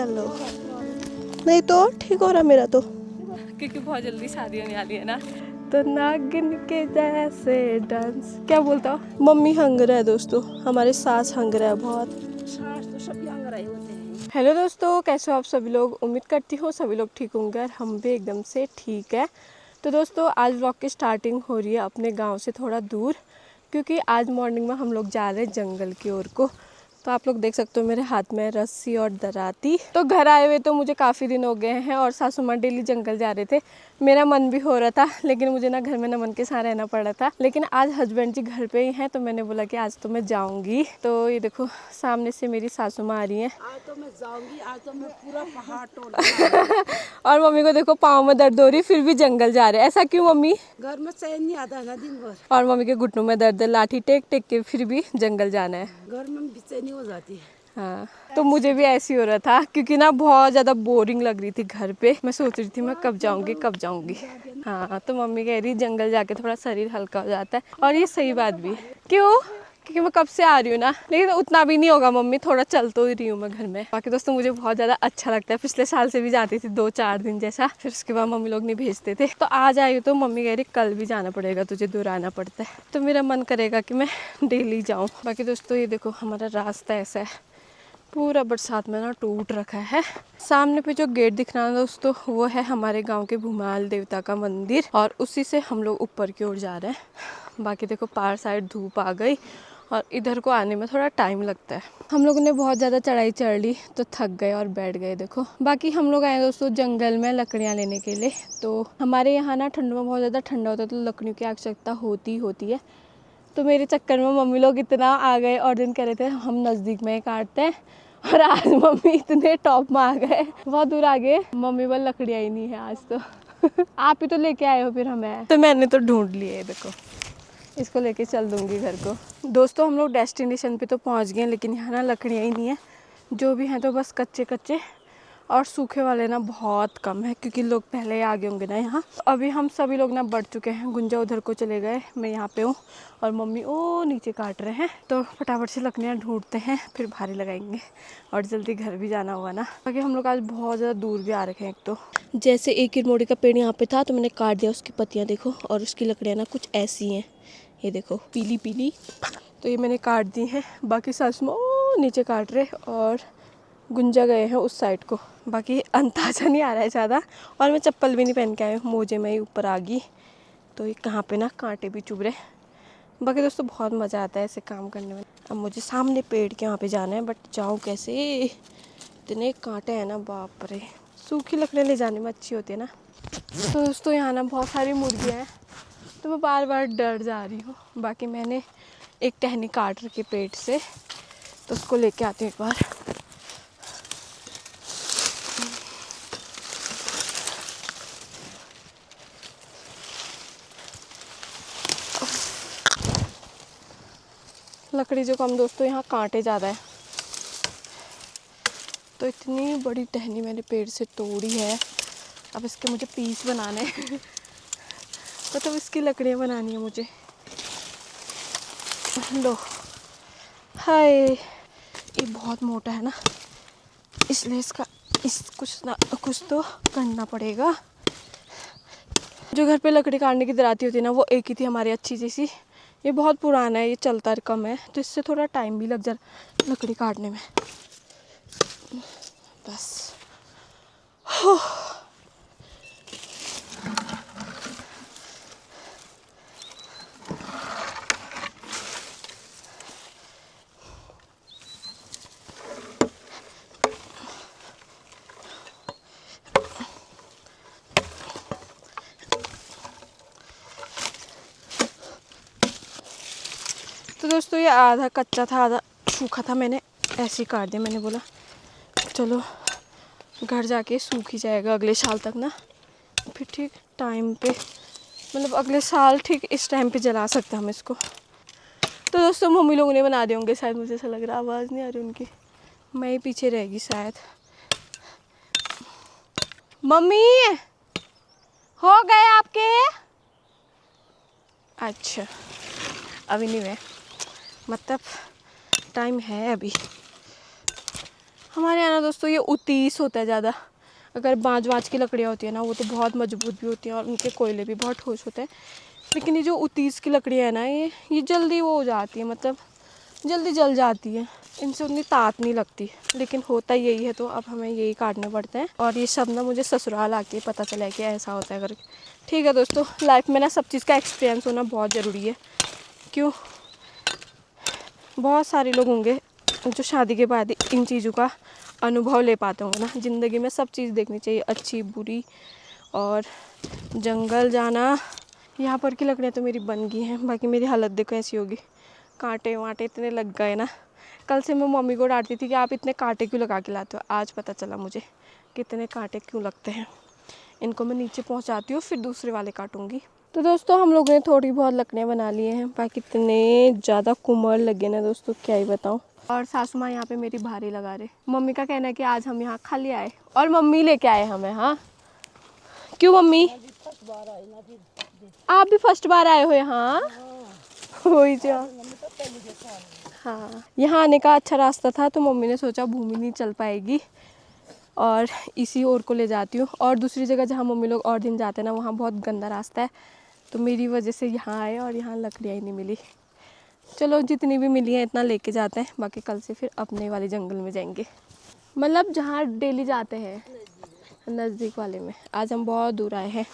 चलो, नहीं तो ठीक हो रहा मेरा तो, क्योंकि बहुत जल्दी शादी होने वाली है ना, तो नागिन के जैसे डांस। क्या बोलता हो? मम्मी हंग रहा है दोस्तों, हमारे सास हंग रहा है बहुत। सास तो सभी हंग रहे होते हैं। हेलो दोस्तों, कैसे हो आप सभी लोग? उम्मीद करती हूँ सभी लोग ठीक होंगे और हम भी एकदम से ठीक है। तो दोस्तों आज व्लॉग की स्टार्टिंग हो रही है अपने गांव से थोड़ा दूर, क्योंकि आज मॉर्निंग में हम लोग जा रहे हैं जंगल की ओर को। तो आप लोग देख सकते हो मेरे हाथ में रस्सी और दराती। तो घर आए हुए तो मुझे काफ़ी दिन हो गए हैं और सासू माँ डेली जंगल जा रहे थे। मेरा मन भी हो रहा था, लेकिन मुझे ना घर में नमन के साथ रहना पड़ा था। लेकिन आज हस्बैंड जी घर पे ही हैं, तो मैंने बोला कि आज तो मैं जाऊंगी। तो ये देखो सामने से मेरी सासू माँ आ रही हैं। आज तो मैं जाऊंगी, आज तो मैं पूरा पहाड़ तोड़ और मम्मी को देखो पाँव में दर्द हो रही, फिर भी जंगल जा रहे हैं। ऐसा क्यों मम्मी? घर में चैन नहीं आता है ना दिन भर। और मम्मी के घुटनों में दर्द है, लाठी टेक टेक के फिर भी जंगल जाना है। घर में बेचैनी हो जाती है। हाँ, तो मुझे भी ऐसी हो रहा था, क्योंकि ना बहुत ज़्यादा बोरिंग लग रही थी घर पे। मैं सोच रही थी मैं कब जाऊंगी कब जाऊंगी। हाँ, तो मम्मी कह रही जंगल जाके थोड़ा शरीर हल्का हो जाता है, और ये सही बात भी है। क्यों? क्योंकि मैं कब से आ रही हूँ ना, लेकिन उतना भी नहीं होगा मम्मी, थोड़ा चल तो ही रही हूँ मैं घर में। बाकी दोस्तों मुझे बहुत ज़्यादा अच्छा लगता है, पिछले साल से भी जाती थी 2-4 दिन जैसा, फिर उसके बाद मम्मी लोग नहीं भेजते थे। तो आज आई हूँ तो मम्मी कह रही कल भी जाना पड़ेगा तुझे, दूर आना पड़ता है। तो मेरा मन करेगा कि मैं डेली जाऊँ। बाकी दोस्तों ये देखो हमारा रास्ता ऐसा है, पूरा बरसात में ना टूट रखा है। सामने पे जो गेट दिख रहा है दोस्तों, वो है हमारे गांव के भूमाल देवता का मंदिर, और उसी से हम लोग ऊपर की ओर जा रहे हैं। बाकी देखो पार साइड धूप आ गई और इधर को आने में थोड़ा टाइम लगता है। हम लोगों ने बहुत ज़्यादा चढ़ाई चढ़ ली तो थक गए और बैठ गए। देखो बाकी हम लोग आए दोस्तों जंगल में लकड़ियाँ लेने के लिए। तो हमारे यहाँ ना ठंड में बहुत ज़्यादा ठंडा होता है, तो लकड़ियों की आवश्यकता होती है। तो मेरे चक्कर में मम्मी लोग इतना आ गए और दिन कह रहे थे हम नज़दीक में ही काटते हैं, और आज मम्मी इतने टॉप में आ गए, बहुत दूर आ गए। मम्मी बोल लकड़ियाँ ही नहीं है आज तो आप ही तो लेके आए हो फिर हमें। तो मैंने तो ढूंढ लिए, देखो इसको लेके चल दूंगी घर को। दोस्तों हम लोग डेस्टिनेशन पे तो पहुंच गए, लेकिन यहाँ ना लकड़ियाँ ही नहीं है, जो भी हैं तो बस कच्चे कच्चे, और सूखे वाले ना बहुत कम है, क्योंकि लोग पहले ही आ गए होंगे ना यहाँ। अभी हम सभी लोग ना बढ़ चुके हैं, गुंजा उधर को चले गए, मैं यहाँ पे हूँ और मम्मी ओ नीचे काट रहे हैं। तो फटाफट से लकड़ियाँ ढूंढते हैं, फिर भारी लगाएंगे और जल्दी घर भी जाना हुआ ना। बाकी हम लोग आज बहुत ज़्यादा दूर भी आ रखे हैं। एक तो जैसे एक हिरमोड़ी का पेड़ यहाँ पे था, तो मैंने काट दिया, उसकी पत्तियाँ देखो, और उसकी लकड़ियाँ ना कुछ ऐसी हैं, ये देखो पीली पीली, तो ये मैंने काट दी हैं। बाकी सासू माँ ओ नीचे काट रहे, और गुंजा गए हैं उस साइड को। बाकी अंदाज़ा नहीं आ रहा है ज़्यादा, और मैं चप्पल भी नहीं पहन के आई हूँ, मोजे में ही ऊपर आ गई, तो ये कहाँ पे ना कांटे भी चुभ रहे। बाकी दोस्तों बहुत मज़ा आता है ऐसे काम करने में। अब मुझे सामने पेड़ के वहाँ पे जाना है, बट जाऊँ कैसे, इतने कांटे हैं ना, बाप रे। सूखी लकड़ियाँ ले जाने में अच्छी होती है ना। तो दोस्तों यहाँ ना बहुत सारी मुर्गियाँ हैं, तो मैं बार बार डर जा रही हूँ। बाकी मैंने एक टहनी काट रखी पेट से, तो उसको लेके आती हूँ एक बार। लकड़ी जो कम दोस्तों, यहाँ कांटे ज़्यादा है, तो इतनी बड़ी टहनी मैंने पेड़ से तोड़ी है। अब इसके मुझे पीस बनाने हैं मतलब इसकी लकड़ियाँ बनानी है मुझे। लो हाय, ये बहुत मोटा है ना, इसलिए इसका कुछ तो करना पड़ेगा। जो घर पे लकड़ी काटने की दराती होती है ना, वो एक ही थी हमारी अच्छी जैसी। ये बहुत पुराना है, ये चलता कम है, तो इससे थोड़ा टाइम भी लग जाता लकड़ी काटने में। बस तो दोस्तों ये आधा कच्चा था आधा सूखा था, मैंने ऐसे ही काट दिया। मैंने बोला चलो घर जाके सूख ही जाएगा अगले साल तक ना, फिर ठीक टाइम पे, मतलब अगले साल ठीक इस टाइम पे जला सकते हैं हम इसको। तो दोस्तों मम्मी लोगों ने बना दिए होंगे शायद, मुझे ऐसा लग रहा है, आवाज़ नहीं आ रही उनकी, मैं ही पीछे रहेगी शायद। मम्मी हो गए आपके? अच्छा अभी नहीं हुए, मतलब टाइम है अभी। हमारे यहाँ ना दोस्तों ये उतीस होता है ज़्यादा। अगर बाँज की लकड़ियाँ होती है ना वो तो बहुत मजबूत भी होती हैं और उनके कोयले भी बहुत ठोस होते हैं। लेकिन ये जो उतीस की लकड़ियाँ है ना ये जल्दी वो हो जाती है, मतलब जल्दी जल जाती है, इनसे उतनी ताक़त नहीं लगती। लेकिन होता यही है तो अब हमें यही काटने पड़ते हैं। और ये सब ना मुझे ससुराल आके पता चला है कि ऐसा होता है करके। ठीक है दोस्तों, लाइफ में ना सब चीज़ का एक्सपीरियंस होना बहुत ज़रूरी है। क्यों, बहुत सारे लोग होंगे जो शादी के बाद इन चीज़ों का अनुभव ले पाते होंगे ना। ज़िंदगी में सब चीज़ देखनी चाहिए, अच्छी बुरी। और जंगल जाना, यहाँ पर की लकड़ियाँ तो मेरी बन गई हैं, बाकी मेरी हालत देखो ऐसी होगी। कांटे वांटे इतने लग गए ना। कल से मैं मम्मी को डांटती थी कि आप इतने कांटे क्यों लगा के लाते हो। आज पता चला मुझे कितने कांटे क्यों लगते हैं। इनको मैं नीचे पहुँचाती हूँ, फिर दूसरे वाले काटूँगी। तो दोस्तों हम लोगों ने थोड़ी बहुत लकड़ियाँ बना लिए हैं, बाकी इतने ज़्यादा कुम्हार लगे ना दोस्तों क्या ही बताऊँ। और सासू माँ यहाँ पे मेरी भारी लगा रहे। मम्मी का कहना है कि आज हम यहाँ खाली आए और मम्मी लेके आए हमें। हाँ क्यों मम्मी, आप भी फर्स्ट बार आए हो यहाँ? वही जो हाँ, यहाँ आने का अच्छा रास्ता था तो मम्मी ने सोचा भूमि नहीं चल पाएगी और इसी ओर को ले जाती हूँ। और दूसरी जगह जहाँ मम्मी लोग और दिन जाते हैं ना वहाँ बहुत गंदा रास्ता है, तो मेरी वजह से यहाँ आए और यहाँ लकड़ियाँ ही नहीं मिली। चलो जितनी भी मिली हैं इतना लेके जाते हैं, बाकी कल से फिर अपने वाले जंगल में जाएंगे, मतलब जहाँ डेली जाते हैं नज़दीक वाले में। आज हम बहुत दूर आए हैं,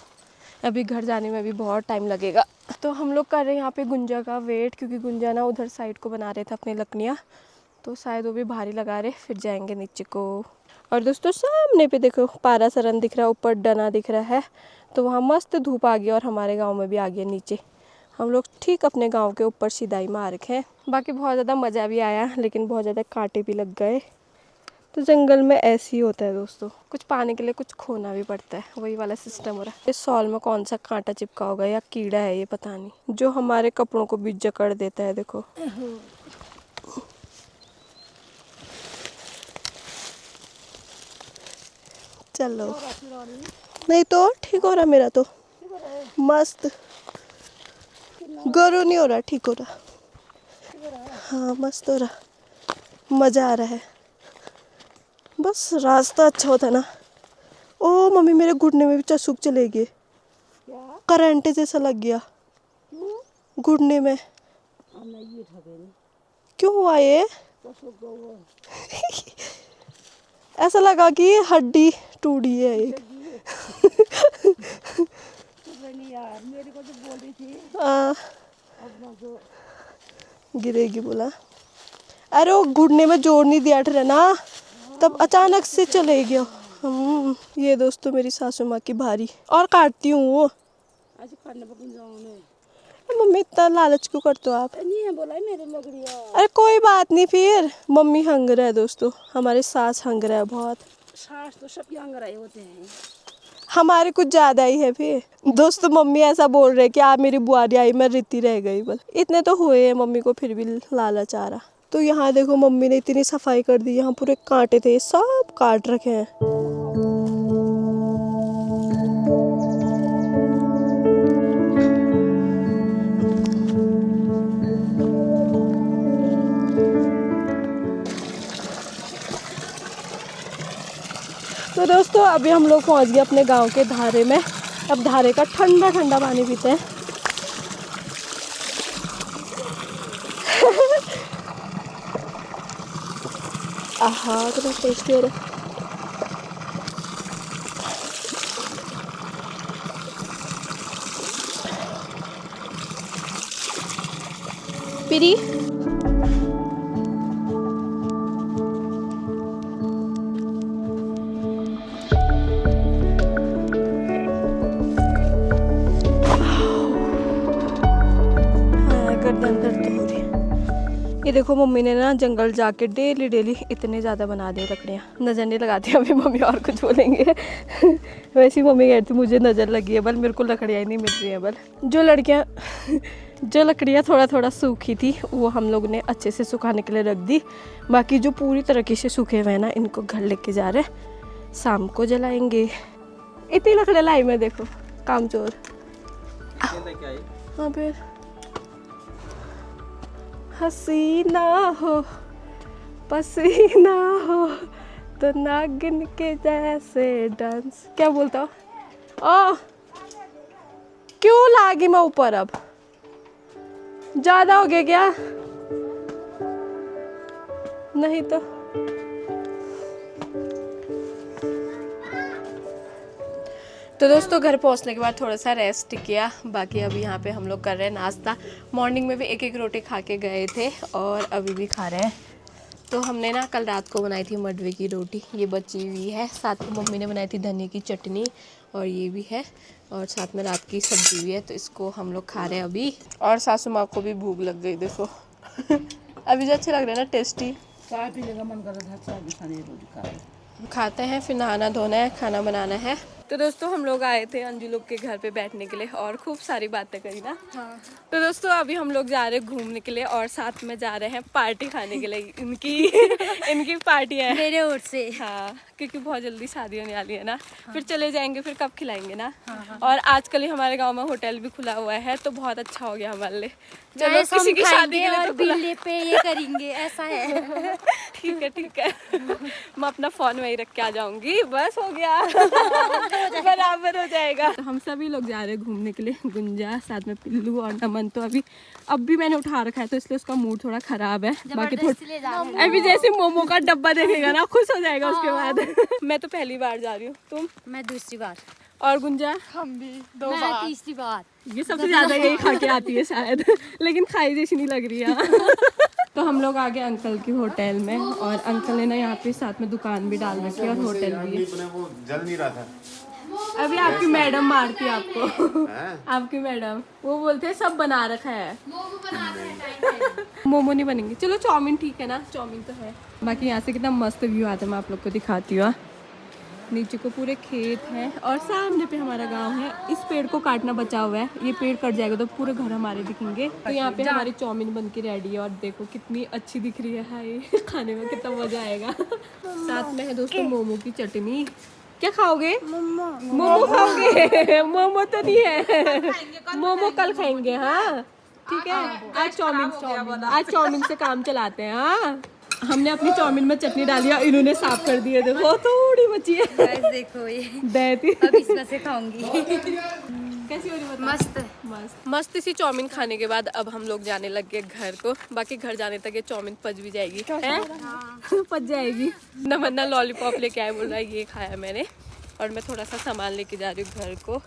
अभी घर जाने में भी बहुत टाइम लगेगा। तो हम लोग कर रहे हैं यहाँ पे गुंजा का वेट, क्योंकि गुंजा ना उधर साइड को बना रहे थे अपनी लकड़ियाँ, तो शायद वो भी भारी लगा रहे, फिर जाएंगे नीचे को। और दोस्तों सामने पे देखो पारा सरन दिख रहा है, ऊपर डना दिख रहा है, तो वहाँ मस्त धूप आ गई और हमारे गाँव में भी आ गया नीचे। हम लोग ठीक अपने गाँव के ऊपर सीधाई मार रखे हैं। बाकी बहुत ज़्यादा मज़ा भी आया, लेकिन बहुत ज़्यादा कांटे भी लग गए। तो जंगल में ऐसे ही होता है दोस्तों, कुछ पाने के लिए कुछ खोना भी पड़ता है, वही वाला सिस्टम हो रहा है। इस सॉल में कौन सा कांटा चिपका होगा या कीड़ा है ये पता नहीं, जो हमारे कपड़ों को भी जकड़ देता है। देखो चलो नहीं तो ठीक हो रहा मेरा तो मस्त, गौरव नहीं हो रहा, ठीक हो रहा। हाँ मस्त हो रहा, मज़ा आ रहा है, बस रास्ता अच्छा होता ना। ओ मम्मी मेरे घुटने में भी चसुक चले गए, करंट जैसा लग गया घुटने में। क्यों हुआ ये? ऐसा लगा कि हड्डी टूटी है एक। मेरे को जो बोल रही थी गिरेगी बोला। अरे वो घुटने में जोड़ नहीं दिया ठहरा ना, तब अचानक से चले गया। ये दोस्तों मेरी सासू माँ की भारी, और काटती हूँ। मम्मी इतना लालच क्यों करते हो आप? नहीं है बोला मेरे लकड़ियाँ। अरे कोई बात नहीं, फिर मम्मी हंगर है दोस्तों, हमारे सास हंगर है बहुत। सास तो सब हंगर आए होते हैं, हमारे कुछ ज़्यादा ही है फिर दोस्तों। मम्मी ऐसा बोल रहे कि आप मेरी बुआरी आई मैं रीति रह गई, बस इतने तो हुए हैं मम्मी को, फिर भी लालच आ रहा। तो यहाँ देखो मम्मी ने इतनी सफाई कर दी, यहाँ पूरे कांटे थे सब काट रखे हैं। तो दोस्तों अभी हम लोग पहुँच गए अपने गांव के धारे में। अब धारे का ठंडा ठंडा पानी पीते हैं। आहा कितना टेस्टी हो रहा है। पीरी ये देखो मम्मी ने ना जंगल जाके डेली डेली इतने ज़्यादा बना दिए लकड़ियाँ। नज़र नहीं लगाती अभी मम्मी, और कुछ बोलेंगे। वैसे ही मम्मी कहती मुझे नज़र लगी है बल, मेरे को लकड़ियाँ ही नहीं मिल रही हैं बल। जो लकड़ियाँ थोड़ा थोड़ा सूखी थी वो हम लोग ने अच्छे से सुखाने के लिए रख दी। बाकी जो पूरी तरीके से सूखे हुए हैं ना इनको घर लेके जा रहे, शाम को जलाएंगे। इतनी लकड़ियाँ लाई मैं, देखो कामचोर। हाँ फिर हसीना हो पसीना हो तो नागिन के जैसे डांस, क्या बोलता हूँ? ओह क्यों लागी मैं ऊपर? अब ज्यादा हो गया क्या? नहीं तो दोस्तों घर पहुंचने के बाद थोड़ा सा रेस्ट किया। बाकी अभी यहाँ पे हम लोग कर रहे हैं नाश्ता। मॉर्निंग में भी एक एक रोटी खा के गए थे और अभी भी खा रहे हैं। तो हमने ना कल रात को बनाई थी मडवे की रोटी, ये बची हुई है। साथ में मम्मी ने बनाई थी धनिया की चटनी और ये भी है, और साथ में रात की सब्जी भी है। तो इसको हम लोग खा रहे हैं अभी। और सासू माँ को भी भूख लग गई देखो। अभी जो अच्छे लग रहे हैं ना, टेस्टी। चाय पीने का मन कर रहा था, चाय भी खाने रोटी खा रहे। खाते हैं, फिर नहाना धोना है, खाना बनाना है। तो दोस्तों हम लोग आए थे अंजू लोग के घर पे बैठने के लिए और खूब सारी बातें करी ना। हाँ। तो दोस्तों अभी हम लोग जा रहे हैं घूमने के लिए और साथ में जा रहे हैं पार्टी खाने के लिए। इनकी पार्टी है मेरे ओर से। हाँ, क्योंकि बहुत जल्दी शादी होने वाली है ना। हाँ। फिर चले जाएंगे, फिर कब खिलाएंगे ना। हाँ। और आजकल ही हमारे गाँव में होटल भी खुला हुआ है, तो बहुत अच्छा हो गया हमारे लिए। चलो किसी की शादी के लिए तो बिल्ले पे ये करेंगे, ऐसा है। ठीक है मैं अपना फोन वहीं रख के आ जाऊंगी, बस हो गया। बराबर हो जाएगा। तो हम सभी लोग जा रहे हैं घूमने के लिए, गुंजा साथ में पिल्लू और नमन। तो अब भी मैंने उठा रखा है, तो इसलिए उसका मूड थोड़ा खराब है। बाकी अभी जैसे मोमो का डब्बा देखेगा ना, खुश हो जाएगा उसके बाद। मैं तो पहली बार जा रही हूँ, तुम? मैं दूसरी बार। और गुंजा? हम भी 2 बार। मैं तीसरी बार। ये सबसे ज्यादा यही खा के आती है शायद, लेकिन खाई जैसी नहीं लग रही है। तो हम लोग आ गए अंकल की होटल में, और अंकल ने ना यहाँ पे साथ में दुकान भी डाल रखी है और होटल भी है। वो जल नहीं रहा था। अभी आपकी मैडम मारती है आपको। आपकी मैडम वो बोलते हैं सब बना रखा है। मोमो नहीं बनेंगे। चलो चाउमीन ठीक है ना, चाउमीन तो है। बाकी यहाँ से कितना मस्त व्यू आता है, मैं आप लोग को दिखाती हूँ। नीचे को पूरे खेत हैं और सामने पे हमारा गांव है। इस पेड़ को काटना बचा हुआ है, ये पेड़ कट जाएगा तो पूरे घर हमारे दिखेंगे। तो यहाँ पे हमारी चाउमीन बन के रेडी है और देखो कितनी अच्छी दिख रही है। हाय, खाने में कितना मजा आएगा। साथ में है दोस्तों मोमो की चटनी। क्या खाओगे? मोमो खाओगे? मोमो तो नहीं है, मोमो कल खाएंगे। हाँ ठीक है, आज चाउमीन से काम चलाते हैं। हाँ, हमने अपनी चाउमीन में चटनी डाली है, इन्होंने साफ कर दी है। देखो थोड़ी बची है। देखो ये देती अब इसमें से खाऊंगी। कैसी हो रही है? मस्त सी चाउमीन खाने के बाद अब हम लोग जाने लग गए घर को। बाकी घर जाने तक ये चाउमीन पच भी जाएगी। पच जाएगी। नमन्ना लॉलीपॉप लेके आए, बोल रहा है ये खाया मैंने। और मैं थोड़ा सा सामान लेके जा रही हूँ घर को।